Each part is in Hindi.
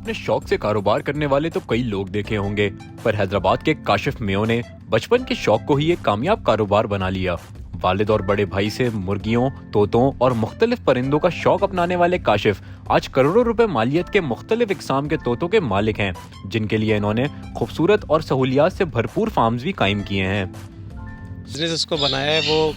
अपने शौक से कारोबार करने वाले तो कई लोग देखे होंगे, पर हैदराबाद के काशिफ मेयो ने बचपन के शौक को ही एक कामयाब कारोबार बना लिया। वालिद और बड़े भाई से मुर्गियों, तोतों और मुख्तलिफ परिंदों का शौक अपनाने वाले काशिफ आज करोड़ों रुपए मालियत के मुख्तलिफ इकसाम के तोतों के मालिक हैं, जिनके लिए इन्होंने खूबसूरत और सहूलियात से भरपूर फार्म्स भी कायम किए हैं। बिजनेस इसको बनाया है वो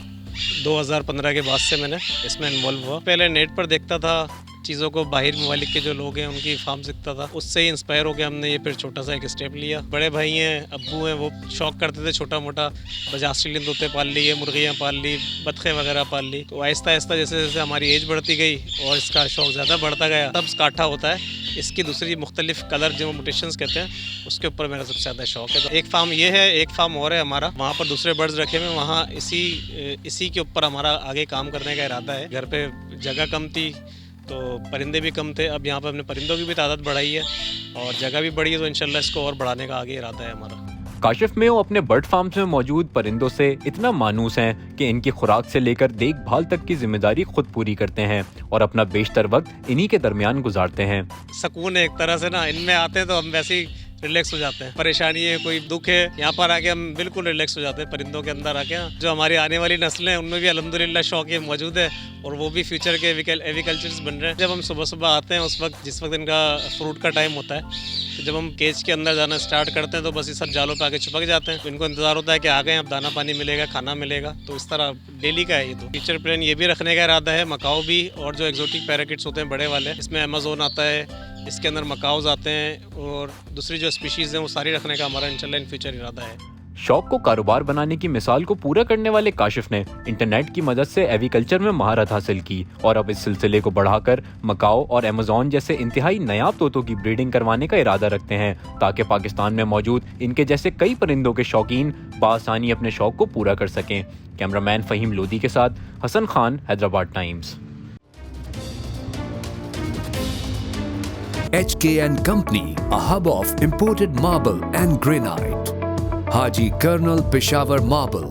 2015 के बाद से मैंने इसमें इन्वॉल्व हुआ। पहले नेट पर देखता था चीज़ों को, बाहर ममालिक के जो लोग हैं उनकी फार्म दिखता था, उससे ही इंस्पायर हो गया हमने ये फिर छोटा सा एक स्टेप लिया। बड़े भाई हैं, अब्बू हैं, वो शौक करते थे छोटा मोटा, बस ऑस्ट्रेलियन तोते पाल लिए, मुर्गियाँ पाल ली, बतखें वगैरह पाल ली। तो आहिस्ता आहिस्ता जैसे जैसे हमारी एज बढ़ती गई और इसका शौक ज़्यादा बढ़ता गया, तब काठा होता है इसकी दूसरी मुख्तलिफ कलर जो म्यूटेशंस कहते हैं, उसके ऊपर मेरा सबसे ज़्यादा शौक है। तो एक फार्म ये है, एक फार्म और है हमारा, वहाँ पर दूसरे बर्ड्स रखे हुए, वहाँ इसी के ऊपर हमारा आगे काम करने का इरादा है। घर पे जगह कम थी तो परिंदे भी कम थे, अब यहाँ पर हमने परिंदों की भी तादाद बढ़ाई है और जगह भी बढ़ी है, तो इंशाल्लाह इसको और बढ़ाने का आगे इरादा है हमारा। काशिफ मेयो अपने बर्ड फार्म्स में मौजूद परिंदों से इतना मानूस हैं कि इनकी खुराक से लेकर देखभाल तक की जिम्मेदारी खुद पूरी करते हैं और अपना बेशतर वक्त इन्हीं के दरमियान गुजारते हैं। सुकून है एक तरह से ना, इनमें आते हैं तो हम वैसे ही रिलैक्स हो जाते हैं। परेशानी है, कोई दुख है, यहाँ पर आके हम बिल्कुल रिलैक्स हो जाते हैं। परिंदों के अंदर आके जो हमारी आने वाली नस्लें हैं उनमें भी अल्हम्दुलिल्लाह शौक ये मौजूद है और वो भी फ्यूचर के एविकल्चर्स बन रहे हैं। जब हम सुबह सुबह आते हैं उस वक्त, जिस वक्त इनका फ्रूट का टाइम होता है, तो जब हम केज के अंदर जाना स्टार्ट करते हैं तो बस ये सब जालों पे आके चिपक जाते हैं। तो इनको इंतजार होता है कि आ गए, अब दाना पानी मिलेगा, खाना मिलेगा। तो इस तरह डेली का है ये। तो फ्यूचर प्लान ये भी रखने का इरादा है, मकाओ भी और जो एक्जोटिक पैराकिट्स होते हैं बड़े वाले, इसमें अमेज़ोन आता है, इसके अंदर मकाओज आते हैं और दूसरी जो स्पीशीज़ हैं वो सारी रखने का हमारा इंशाल्लाह इन फ्यूचर इरादा है। शौक को कारोबार बनाने की मिसाल को पूरा करने वाले काशिफ ने इंटरनेट की मदद से एविकल्चर में महारत हासिल की और अब इस सिलसिले को बढ़ाकर मकाओ और अमेज़न जैसे इंतहाई नायाब तोतों की ब्रीडिंग करवाने का इरादा रखते हैं, ताकि पाकिस्तान में मौजूद इनके जैसे कई परिंदों के शौकीन बआसानी अपने शौक को पूरा कर सकें। कैमरामैन फहीम लोधी के साथ Hasan Khan, Hyderabad Times. HKN Company, a hub of imported marble and granite. Haji Colonel Peshawar Marble.